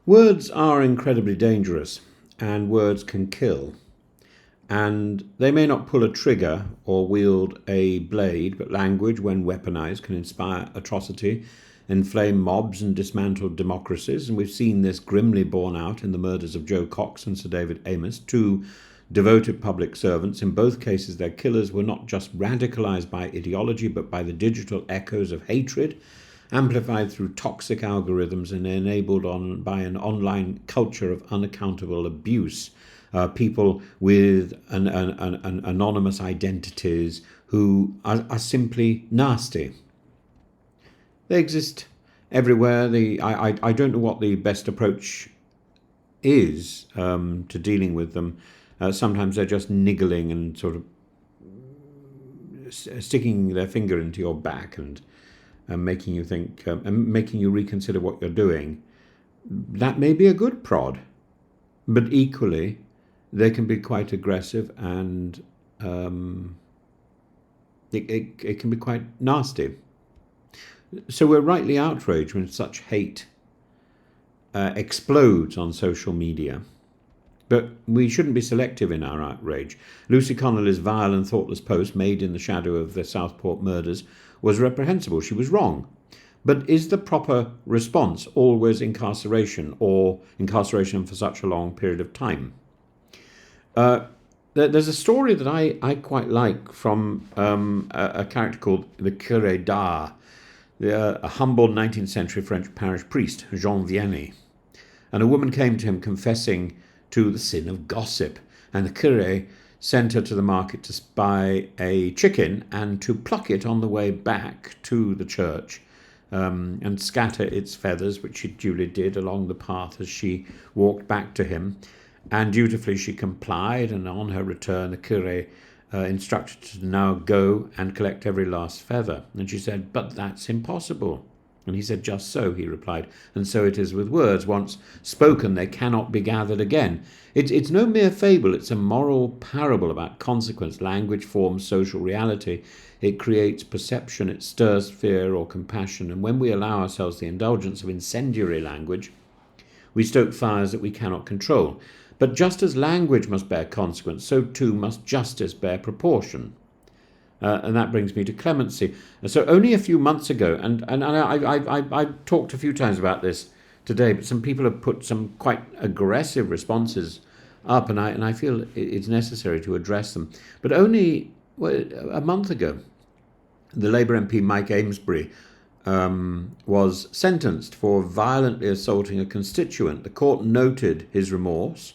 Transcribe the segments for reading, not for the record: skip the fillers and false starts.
Words are incredibly dangerous, and words can kill. And they may not pull a trigger or wield a blade, but language, when weaponized, can inspire atrocity, inflame mobs, and dismantle democracies. And we've seen this grimly borne out in the murders of Joe Cox and Sir David Amess, two devoted public servants. In both cases, their killers were not just radicalized by ideology, but by the digital echoes of hatred, amplified through toxic algorithms and enabled by an online culture of unaccountable abuse. People with an anonymous identities who are simply nasty. They exist everywhere. I don't know what the best approach is to dealing with them. Sometimes they're just niggling and sort of sticking their finger into your back and making you think, and making you reconsider what you're doing. That may be a good prod, but equally, they can be quite aggressive, and it can be quite nasty. So we're rightly outraged when such hate explodes on social media. But we shouldn't be selective in our outrage. Lucy Connolly's vile and thoughtless post, made in the shadow of the Southport murders, was reprehensible. She was wrong. But is the proper response always incarceration, or incarceration for such a long period of time? There's a story that I quite like from a character called the Curé d'Ars, a humble 19th century French parish priest, Jean Vianney. And a woman came to him confessing to the sin of gossip, and the curé sent her to the market to buy a chicken and to pluck it on the way back to the church, and scatter its feathers, which she duly did along the path as she walked back to him. And dutifully she complied, and on her return the curé instructed her to now go and collect every last feather. And she said, "But that's impossible." And he said, "Just so," he replied, "and so it is with words. Once spoken, they cannot be gathered again." It's no mere fable, it's a moral parable about consequence. Language forms social reality. It creates perception, it stirs fear or compassion. And when we allow ourselves the indulgence of incendiary language, we stoke fires that we cannot control. But just as language must bear consequence, so too must justice bear proportion. And that brings me to Clemency. So only a few months ago, and I've talked a few times about this today, but some people have put some quite aggressive responses up, and I feel it's necessary to address them. But only a month ago, the Labour MP Mike Amesbury was sentenced for violently assaulting a constituent. The court noted his remorse,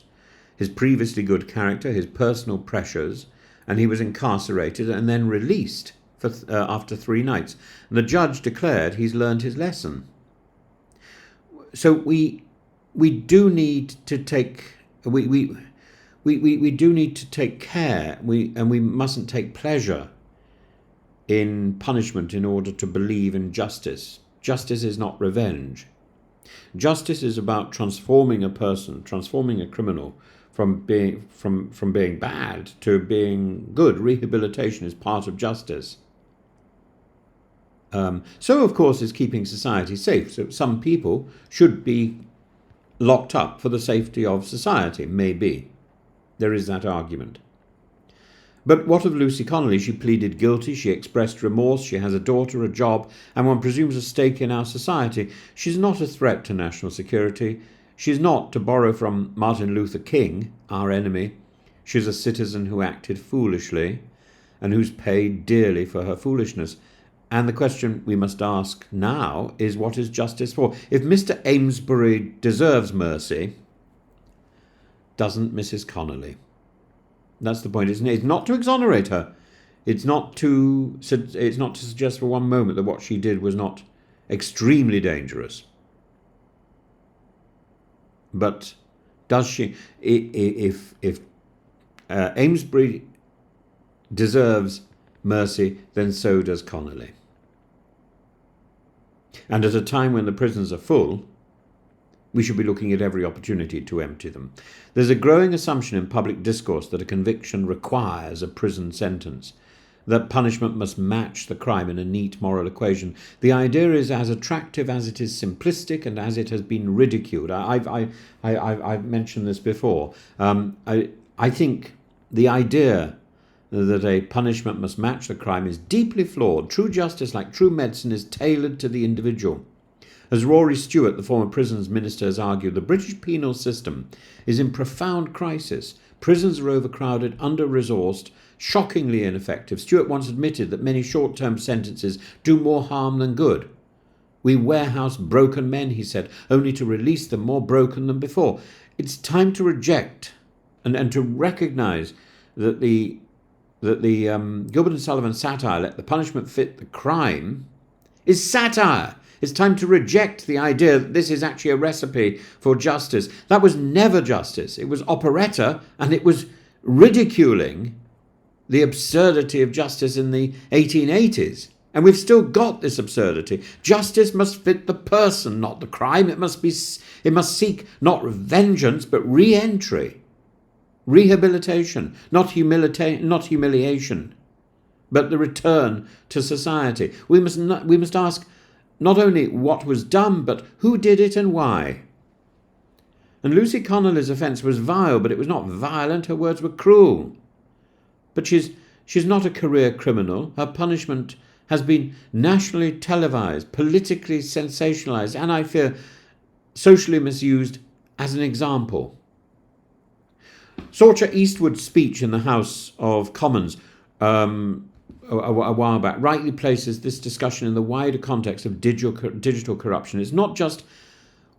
his previously good character, his personal pressures, and he was incarcerated and then released after 3 nights. And the judge declared he's learned his lesson. So we do need to take we do need to take care. We mustn't take pleasure in punishment in order to believe in justice. Justice is not revenge. Justice is about transforming a person, transforming a criminal from being bad to being good. Rehabilitation is part of justice. So, of course, is keeping society safe. So some people should be locked up for the safety of society. Maybe. There is that argument. But what of Lucy Connolly? She pleaded guilty, she expressed remorse, she has a daughter, a job, and one presumes a stake in our society. She's not a threat to national security. She's not, to borrow from Martin Luther King, our enemy, she's a citizen who acted foolishly and who's paid dearly for her foolishness. And the question we must ask now is, what is justice for? If Mr. Amesbury deserves mercy, doesn't Mrs. Connolly? That's the point, isn't it? It's not to exonerate her. It's not to suggest for one moment that what she did was not extremely dangerous. But does she? If Amesbury deserves mercy, then so does Connolly. And at a time when the prisons are full, we should be looking at every opportunity to empty them. There's a growing assumption in public discourse that a conviction requires a prison sentence. that punishment must match the crime in a neat moral equation. The idea is as attractive as it is simplistic and as it has been ridiculed. I've mentioned this before. I think the idea that a punishment must match the crime is deeply flawed. True justice, like true medicine, is tailored to the individual. As Rory Stewart, the former prisons minister, has argued, the British penal system is in profound crisis. Prisons are overcrowded, under-resourced, shockingly ineffective. Stewart once admitted that many short-term sentences do more harm than good. We warehouse broken men, he said, only to release them more broken than before. It's time to reject and to recognise that the Gilbert and Sullivan satire, let the punishment fit the crime, is satire. It's time to reject the idea that this is actually a recipe for justice. That was never justice. It was operetta, and it was ridiculing the absurdity of justice in the 1880s. And we've still got this absurdity. Justice must fit the person, not the crime. It must seek not vengeance, but re-entry, rehabilitation, not humiliation, but the return to society. We must ask not only what was done, but who did it and why. And Lucy Connolly's offence was vile, but it was not violent. Her words were cruel. But she's not a career criminal. Her punishment has been nationally televised, politically sensationalised, and I fear socially misused as an example. Sorcha Eastwood's speech in the House of Commons a while back rightly places this discussion in the wider context of digital corruption. It's not just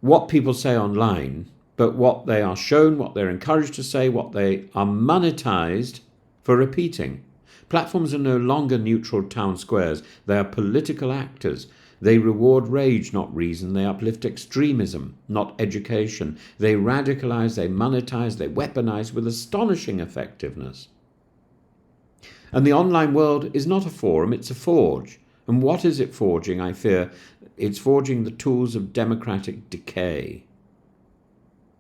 what people say online, but what they are shown, what they're encouraged to say, what they are monetised for repeating. Platforms are no longer neutral town squares. They are political actors. They reward rage, not reason. They uplift extremism, not education. They radicalise, they monetise, they weaponise with astonishing effectiveness. And the online world is not a forum, it's a forge. And what is it forging, I fear? It's forging the tools of democratic decay.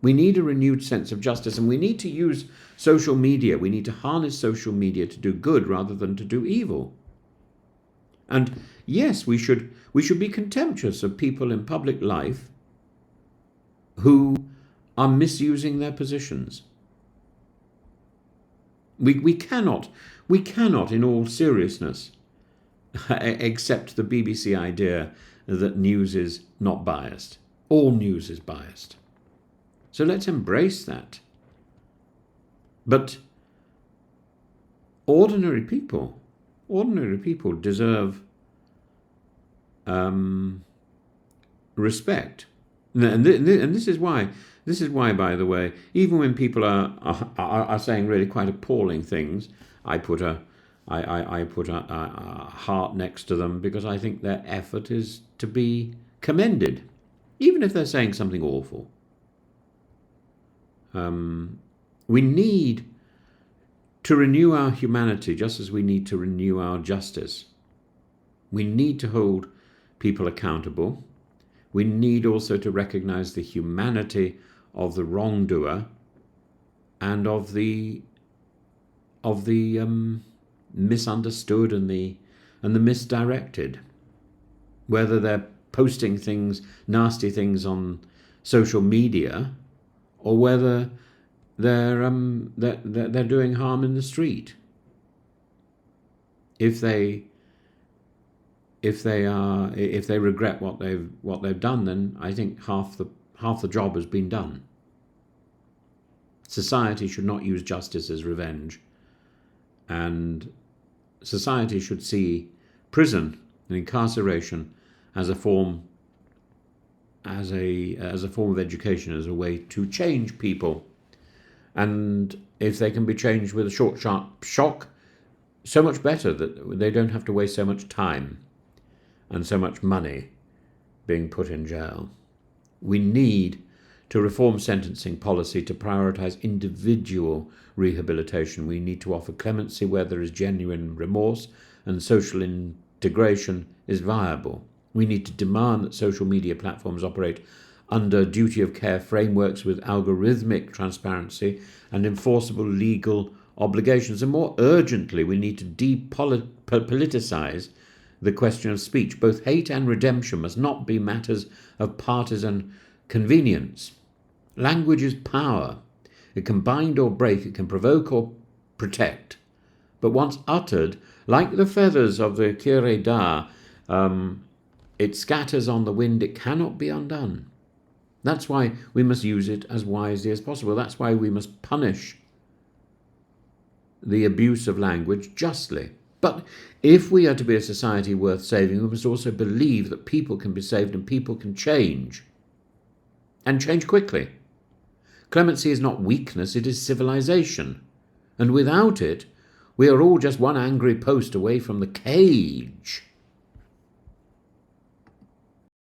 We need a renewed sense of justice, and we need to use social media. We need to harness social media to do good rather than to do evil. And yes, we should be contemptuous of people in public life who are misusing their positions. We cannot, in all seriousness, accept the BBC idea that news is not biased. All news is biased. So let's embrace that. But ordinary people deserve respect. And this is why, by the way, even when people are saying really quite appalling things, I put a heart next to them, because I think their effort is to be commended, even if they're saying something awful. We need to renew our humanity just as we need to renew our justice. We need to hold people accountable. We need also to recognize the humanity of the wrongdoer and of the misunderstood and the misdirected, whether they're posting things, nasty things on social media, or whether they're doing harm in the street. If they regret what they've done, then I think half the job has been done. Society should not use justice as revenge, and society should see prison and incarceration as a form of education, as a way to change people. And if they can be changed with a short, sharp shock, so much better, that they don't have to waste so much time and so much money being put in jail. We need to reform sentencing policy to prioritise individual rehabilitation. We need to offer clemency where there is genuine remorse and social integration is viable. We need to demand that social media platforms operate under duty of care frameworks with algorithmic transparency and enforceable legal obligations, and more urgently we need to depoliticize the question of speech. Both hate and redemption must not be matters of partisan convenience. Language is power. It can bind or break, it can provoke or protect. But once uttered, like the feathers of the curé d'art, it scatters on the wind, it cannot be undone. That's why we must use it as wisely as possible. That's why we must punish the abuse of language justly. But if we are to be a society worth saving, we must also believe that people can be saved and people can change. And change quickly. Clemency is not weakness, it is civilization. And without it, we are all just one angry post away from the cage.